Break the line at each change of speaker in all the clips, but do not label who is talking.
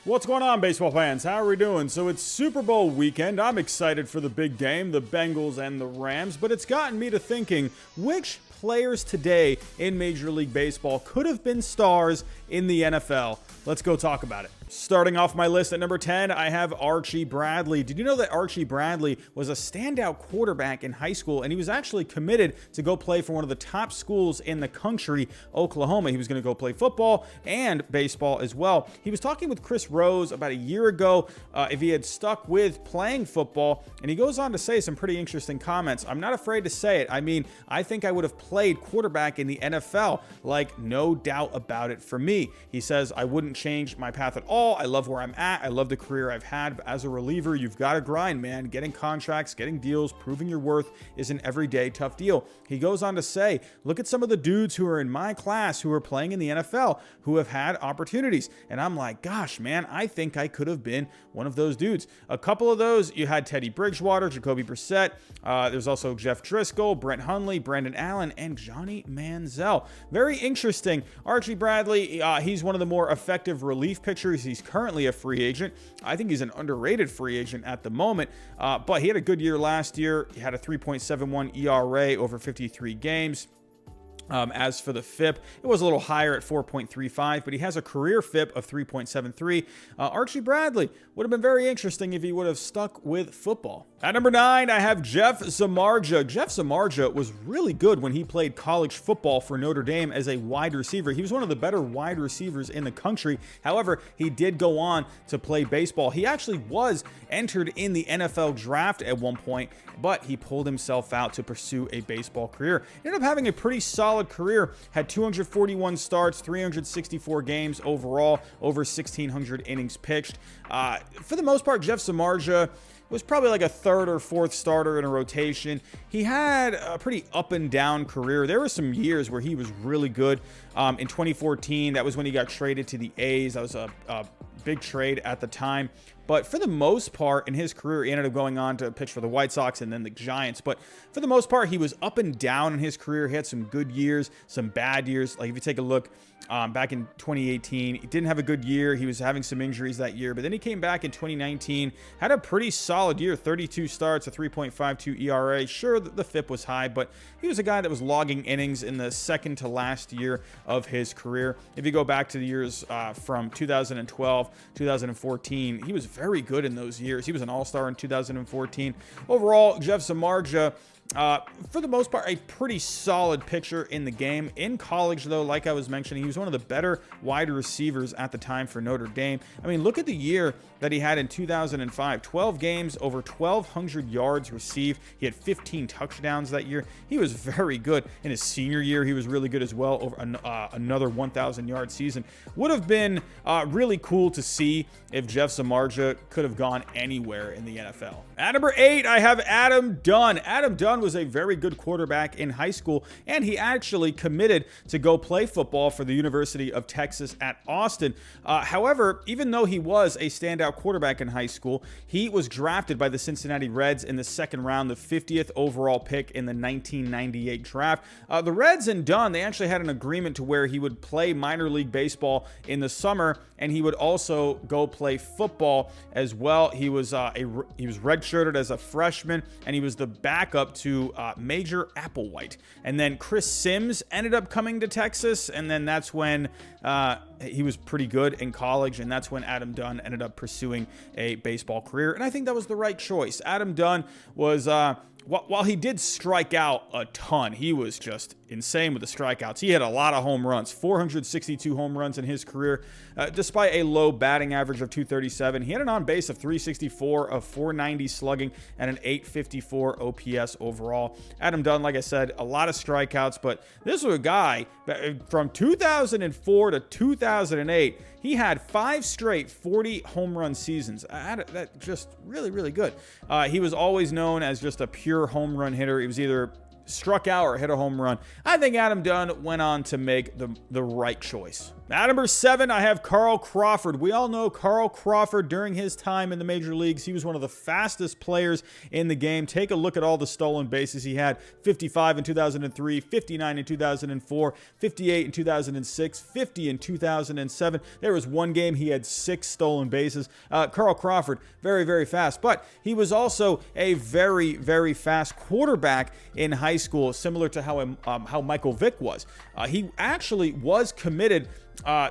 What's going on, baseball fans? How are we doing? So it's Super Bowl weekend. I'm excited for the big game, the Bengals and the Rams, but it's gotten me to thinking, which players today in Major League Baseball could have been stars in the NFL? Let's go talk about it. Starting off my list at number 10, I have Archie Bradley. Did you know that Archie Bradley was a standout quarterback in high school, and he was actually committed to go play for one of the top schools in the country, Oklahoma. He was going to go play football and baseball as well. He was talking with Chris Rose about a year ago if he had stuck with playing football, and he goes on to say some pretty interesting comments. I'm not afraid to say it. I mean, I think I would have played quarterback in the NFL, like no doubt about it for me. He says, I wouldn't change my path at all. I love where I'm at. I love the career I've had. But as a reliever, you've got to grind, man. Getting contracts, getting deals, proving your worth is an everyday tough deal. He goes on to say, look at some of the dudes who are in my class who are playing in the NFL who have had opportunities. And I'm like, gosh, man, I think I could have been one of those dudes. A couple of those, you had Teddy Bridgewater, Jacoby Brissett. There's also Jeff Driscoll, Brent Hundley, Brandon Allen, and Johnny Manziel. Very interesting. Archie Bradley, he's one of the more effective relief pitchers. He's currently a free agent. I think he's an underrated free agent at the moment, but he had a good year last year. He had a 3.71 ERA over 53 games. As for the FIP, it was a little higher at 4.35, but he has a career FIP of 3.73. Archie Bradley would have been very interesting if he would have stuck with football. At number 9, I have Jeff Samardzija. Jeff Samardzija was really good when he played college football for Notre Dame as a wide receiver. He was one of the better wide receivers in the country. However, he did go on to play baseball. He actually was entered in the NFL draft at one point, but he pulled himself out to pursue a baseball career. He ended up having a pretty solid career, had 241 starts, 364 games overall, over 1,600 innings pitched. For the most part, Jeff Samardzija was probably like a third or fourth starter in a rotation. He had a pretty up and down career. There were some years where he was really good. In 2014, that was when he got traded to the A's. That was a big trade at the time. But for the most part in his career, he ended up going on to pitch for the White Sox and then the Giants. But for the most part, he was up and down in his career. He had some good years, some bad years. Like if you take a look back in 2018, he didn't have a good year. He was having some injuries that year. But then he came back in 2019, had a pretty solid year, 32 starts, a 3.52 ERA. Sure, the FIP was high, but he was a guy that was logging innings in the second to last year of his career. If you go back to the years from 2012, 2014, he was very good in those years. He was an all-star in 2014. Overall, Jeff Samardzija, for the most part, a pretty solid pitcher in the game. In college, though, like I was mentioning, he was one of the better wide receivers at the time for Notre Dame. I mean, look at the year that he had in 2005. 12 games, over 1,200 yards received. He had 15 touchdowns that year. He was very good. In his senior year, he was really good as well, over another 1,000-yard season. Would have been really cool to see if Jeff Samardzija could have gone anywhere in the NFL. At number 8, I have Adam Dunn. Adam Dunn was a very good quarterback in high school, and he actually committed to go play football for the University of Texas at Austin. However, even though he was a standout quarterback in high school, he was drafted by the Cincinnati Reds in the second round, the 50th overall pick in the 1998 draft. The Reds and Dunn, they actually had an agreement to where he would play minor league baseball in the summer, and he would also go play football as well. He was redshirted as a freshman, and he was the backup to Major Applewhite. And then Chris Sims ended up coming to Texas, and then that's when he was pretty good in college, and that's when Adam Dunn ended up pursuing a baseball career. And I think that was the right choice. Adam Dunn was, while he did strike out a ton, he was just insane with the strikeouts. He had a lot of home runs, 462 home runs in his career, despite a low batting average of 237. He had an on-base of 364, of 490 slugging, and an 854 OPS overall. Adam Dunn, like I said, a lot of strikeouts, but this was a guy from 2004 to 2008. He had 5 straight 40 home run seasons. That just really, really good. He was always known as just a pure home run hitter. He was either struck out or hit a home run. I think Adam Dunn went on to make the right choice. At number 7, I have Carl Crawford. We all know Carl Crawford during his time in the major leagues. He was one of the fastest players in the game. Take a look at all the stolen bases he had. 55 in 2003, 59 in 2004, 58 in 2006, 50 in 2007. There was one game he had 6 stolen bases. Carl Crawford, very, very fast. But he was also a very, very fast quarterback in high school, similar to how Michael Vick was. He actually was committed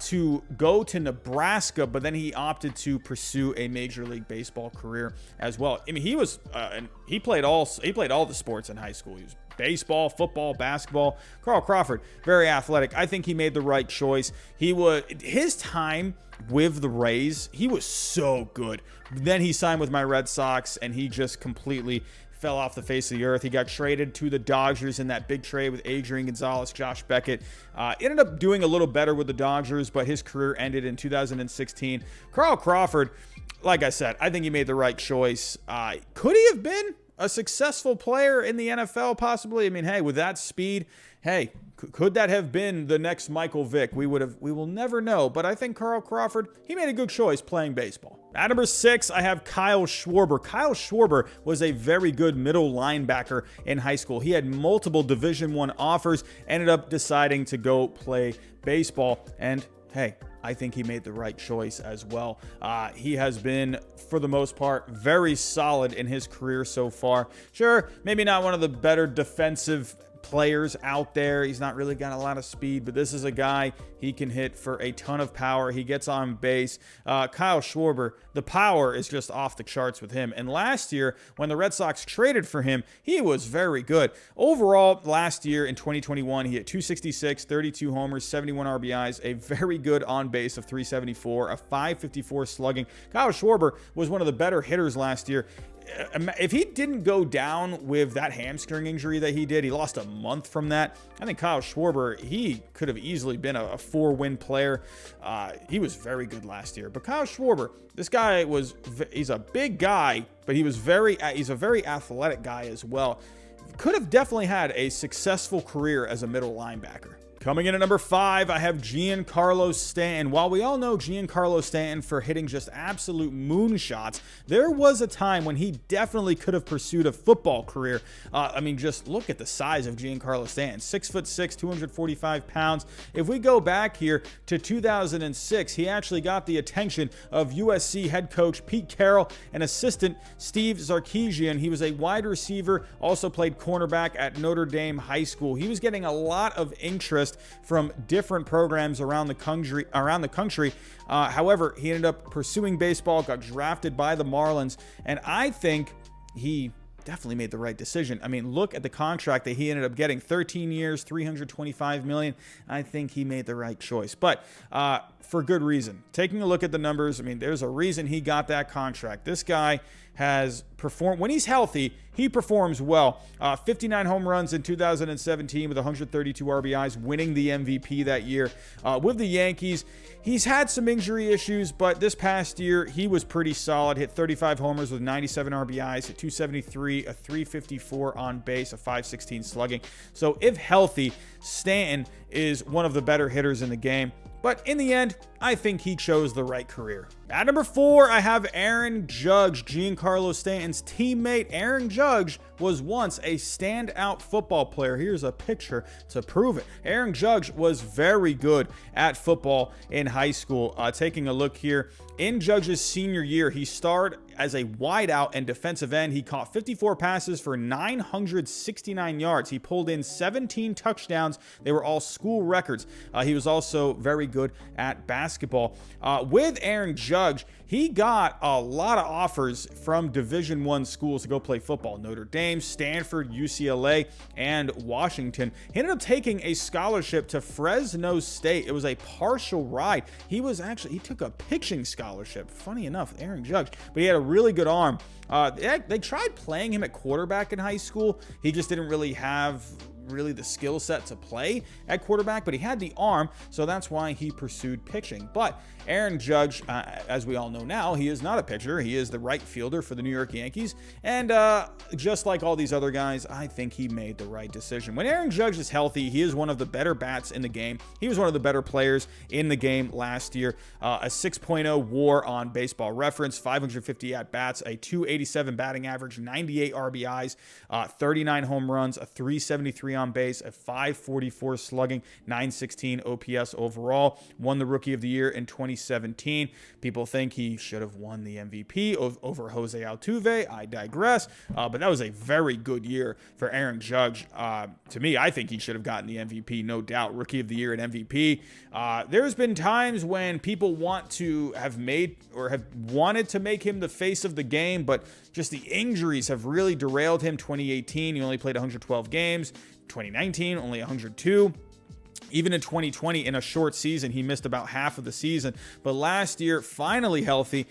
to go to Nebraska, but then he opted to pursue a Major League Baseball career as well. I mean, he played all the sports in high school. He was baseball, football, basketball. Carl Crawford, very athletic. I think he made the right choice. His time with the Rays, he was so good. Then he signed with my Red Sox, and he just completely fell off the face of the earth. He got traded to the Dodgers in that big trade with Adrian Gonzalez, Josh Beckett. Ended up doing a little better with the Dodgers, but his career ended in 2016. Carl Crawford, like I said, I think he made the right choice. Could he have been a successful player in the NFL possibly? I mean, hey, with that speed, hey, could that have been the next Michael Vick? We will never know, but I think Carl Crawford, he made a good choice playing baseball. At number 6, I have Kyle Schwarber. Kyle Schwarber was a very good middle linebacker in high school. He had multiple Division I offers, ended up deciding to go play baseball, and hey, I think he made the right choice as well. He has been, for the most part, very solid in his career so far. Sure, maybe not one of the better defensive players out there. He's not really got a lot of speed, but this is a guy, he can hit for a ton of power. He gets on base. Kyle Schwarber, the power is just off the charts with him. And last year, when the Red Sox traded for him, he was very good. Overall, last year in 2021, he hit 266, 32 homers, 71 RBIs, a very good on base of 374, a 554 slugging. Kyle Schwarber was one of the better hitters last year. If he didn't go down with that hamstring injury that he did, he lost a month from that. I think Kyle Schwarber, he could have easily been a 4-win player. He was very good last year. But Kyle Schwarber, this guy he's a big guy, but he's a very athletic guy as well. Could have definitely had a successful career as a middle linebacker. Coming in at number 5, I have Giancarlo Stanton. While we all know Giancarlo Stanton for hitting just absolute moonshots, there was a time when he definitely could have pursued a football career. I mean, just look at the size of Giancarlo Stanton. 6'6", 245 pounds. If we go back here to 2006, he actually got the attention of USC head coach Pete Carroll and assistant Steve Sarkisian. He was a wide receiver, also played cornerback at Notre Dame High School. He was getting a lot of interest from different programs around the country. However, he ended up pursuing baseball, got drafted by the Marlins, and I think he definitely made the right decision. I mean, look at the contract that he ended up getting, 13 years, $325 million. I think he made the right choice, but for good reason. Taking a look at the numbers, I mean, there's a reason he got that contract. This guy has performed, when he's healthy, he performs well. 59 home runs in 2017 with 132 RBIs, winning the MVP that year. With the Yankees, he's had some injury issues, but this past year, he was pretty solid. Hit 35 homers with 97 RBIs, hit 273, a 354 on base, a 516 slugging. So if healthy, Stanton is one of the better hitters in the game. But in the end, I think he chose the right career. At number 4, I have Aaron Judge, Giancarlo Stanton's teammate. Aaron Judge was once a standout football player. Here's a picture to prove it. Aaron Judge was very good at football in high school. Taking a look here, in Judge's senior year, he starred as a wideout and defensive end. He caught 54 passes for 969 yards. He pulled in 17 touchdowns. They were all school records. He was also very good at basketball. With Aaron Judge, he got a lot of offers from Division I schools to go play football. Notre Dame, Stanford, UCLA, and Washington. He ended up taking a scholarship to Fresno State. It was a partial ride. He took a pitching scholarship. Funny enough, Aaron Judge. But he had a really good arm. They tried playing him at quarterback in high school. He just didn't really have really the skill set to play at quarterback, but he had the arm, so that's why he pursued pitching. But Aaron Judge, as we all know now, he is not a pitcher. He is the right fielder for the New York Yankees. And just like all these other guys, I think he made the right decision. When Aaron Judge is healthy, he is one of the better bats in the game. He was one of the better players in the game last year. A 6.0 WAR on Baseball Reference, 550 at-bats, a 287 batting average, 98 RBIs, 39 home runs, a 373 on base, a 544 slugging, 916 OPS overall. Won the Rookie of the Year in 2017. People think he should have won the MVP over Jose Altuve. I digress. But that was a very good year for Aaron Judge. To me, I think he should have gotten the MVP, no doubt. Rookie of the Year and MVP. There's been times when people want to have made or have wanted to make him the face of the game, but just the injuries have really derailed him. 2018, he only played 112 games. 2019, only 102. Even in 2020, in a short season, he missed about half of the season. But last year, finally healthy.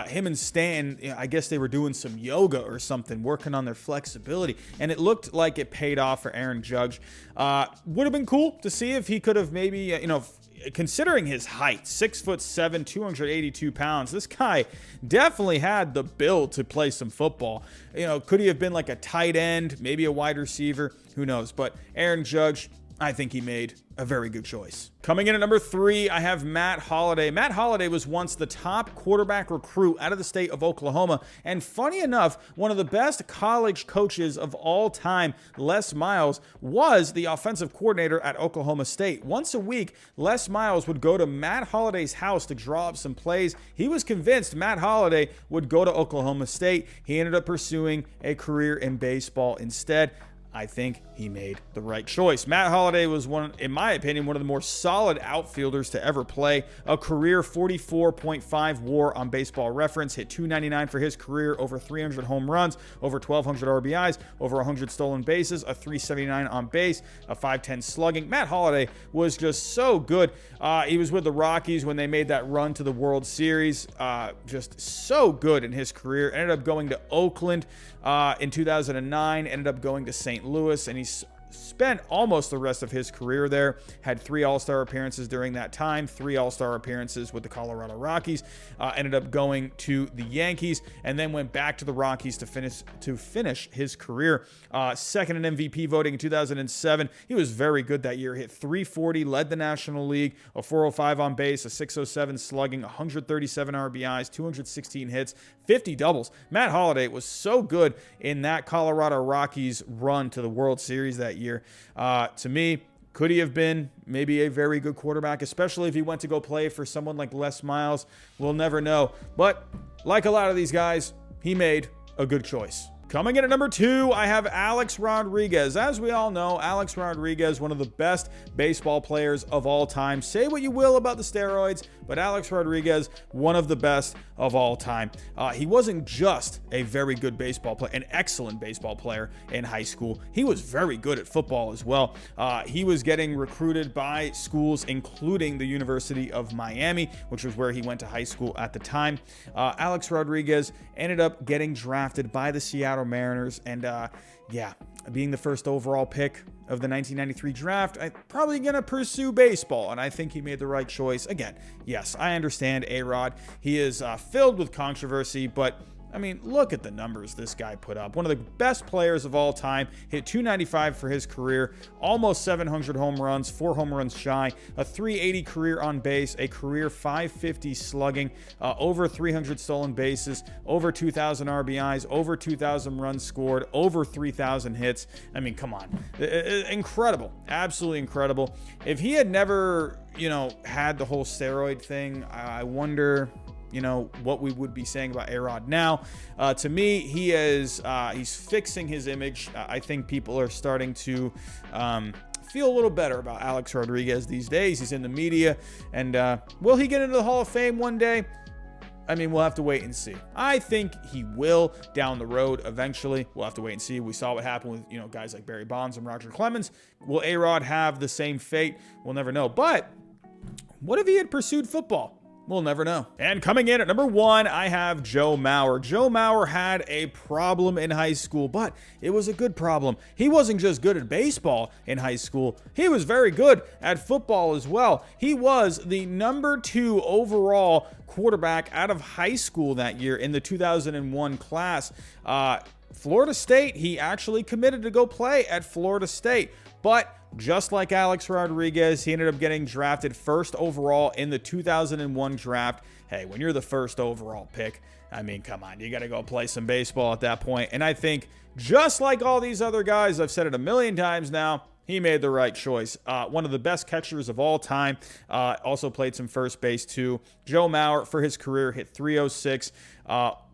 Him and Stan, I guess they were doing some yoga or something, working on their flexibility. And it looked like it paid off for Aaron Judge. Would have been cool to see if he could have maybe, considering his height, 6'7", 282 pounds, this guy definitely had the build to play some football. Could he have been like a tight end, maybe a wide receiver? Who knows? But Aaron Judge, I think he made a very good choice. Coming in at number 3, I have Matt Holliday. Matt Holliday was once the top quarterback recruit out of the state of Oklahoma. And funny enough, one of the best college coaches of all time, Les Miles, was the offensive coordinator at Oklahoma State. Once a week, Les Miles would go to Matt Holliday's house to draw up some plays. He was convinced Matt Holliday would go to Oklahoma State. He ended up pursuing a career in baseball instead. I think he made the right choice. Matt Holliday was in my opinion, one of the more solid outfielders to ever play. A career 44.5 WAR on Baseball Reference, hit 299 for his career, over 300 home runs, over 1,200 RBIs, over 100 stolen bases, a 379 on base, a 510 slugging. Matt Holliday was just so good. He was with the Rockies when they made that run to the World Series. Just so good in his career. Ended up going to Oakland in 2009, ended up going to St. Louis, and he's spent almost the rest of his career there. Had 3 All-Star appearances during that time, 3 All-Star appearances with the Colorado Rockies. Ended up going to the Yankees, and then went back to the Rockies to finish his career. Second in MVP voting in 2007. He was very good that year. Hit 340, led the National League, a 405 on base, a 607 slugging, 137 RBIs, 216 hits, 50 doubles. Matt Holliday was so good in that Colorado Rockies run to the World Series that year. To me, could he have been maybe a very good quarterback, especially if he went to go play for someone like Les Miles? We'll never know. But like a lot of these guys, he made a good choice. Coming in at number 2, I have Alex Rodriguez. As we all know, Alex Rodriguez, one of the best baseball players of all time. Say what you will about the steroids, but Alex Rodriguez, one of the best of all time. He wasn't just a very good baseball player, an excellent baseball player in high school. He was very good at football as well. He was getting recruited by schools, including the University of Miami, which was where he went to high school at the time. Alex Rodriguez ended up getting drafted by the Seattle Mariners, and being the first overall pick of the 1993 draft, I'm probably going to pursue baseball, and I think he made the right choice. Again, yes, I understand A-Rod. He is filled with controversy, but I mean, look at the numbers this guy put up. One of the best players of all time. Hit 295 for his career, almost 700 home runs, 4 home runs shy, a 380 career on base, a career 550 slugging, over 300 stolen bases, over 2,000 RBIs, over 2,000 runs scored, over 3,000 hits. I mean, come on. Incredible. Absolutely incredible. If he had never, had the whole steroid thing, I wonder what we would be saying about A-Rod now. To me, he's fixing his image. I think people are starting to feel a little better about Alex Rodriguez these days. He's in the media, and will he get into the Hall of Fame one day? I mean, we'll have to wait and see. I think he will down the road eventually. We'll have to wait and see. We saw what happened with, guys like Barry Bonds and Roger Clemens. Will A-Rod have the same fate? We'll never know. But what if he had pursued football? We'll never know. And coming in at number 1, I have Joe Mauer. Joe Mauer had a problem in high school, but it was a good problem. He wasn't just good at baseball in high school. He was very good at football as well. He was the number 2 overall quarterback out of high school that year in the 2001 class. Florida State, he actually committed to go play at Florida State, but just like Alex Rodriguez, he ended up getting drafted 1st overall in the 2001 draft. Hey, when you're the 1st overall pick, I mean, come on, you got to go play some baseball at that point. And I think just like all these other guys, I've said it a million times now, he made the right choice. One of the best catchers of all time. Also played some first base too. Joe Mauer, for his career, hit .306.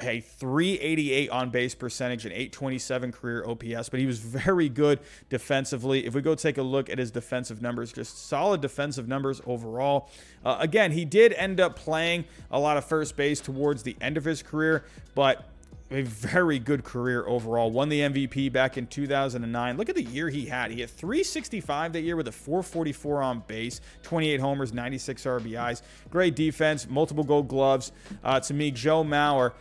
A .388 on base percentage, an .827 career OPS, but he was very good defensively. If we go take a look at his defensive numbers, just solid defensive numbers overall. Again, he did end up playing a lot of first base towards the end of his career, but a very good career overall. Won the MVP back in 2009. Look at the year he had. He had .365 that year with a .444 on base, 28 homers, 96 RBIs. Great defense, multiple gold gloves. To me, Joe Mauer,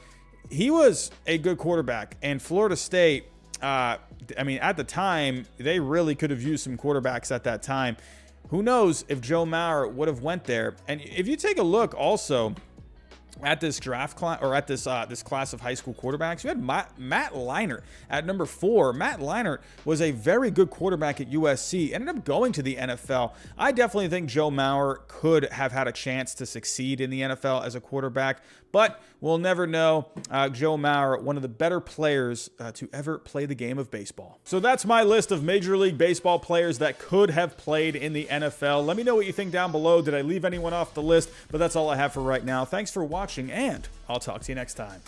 he was a good quarterback. And Florida State, I mean, at the time, they really could have used some quarterbacks at that time. Who knows if Joe Mauer would have went there. And if you take a look also at this draft class, or at this class of high school quarterbacks, you had Matt Leinart at number 4. Matt Leinart was a very good quarterback at USC, ended up going to the NFL. I definitely think Joe Mauer could have had a chance to succeed in the NFL as a quarterback, but we'll never know. Joe Mauer, one of the better players to ever play the game of baseball. So that's my list of Major League Baseball players that could have played in the NFL. Let me know what you think down below. Did I leave anyone off the list? But that's all I have for right now. Thanks for watching, and I'll talk to you next time.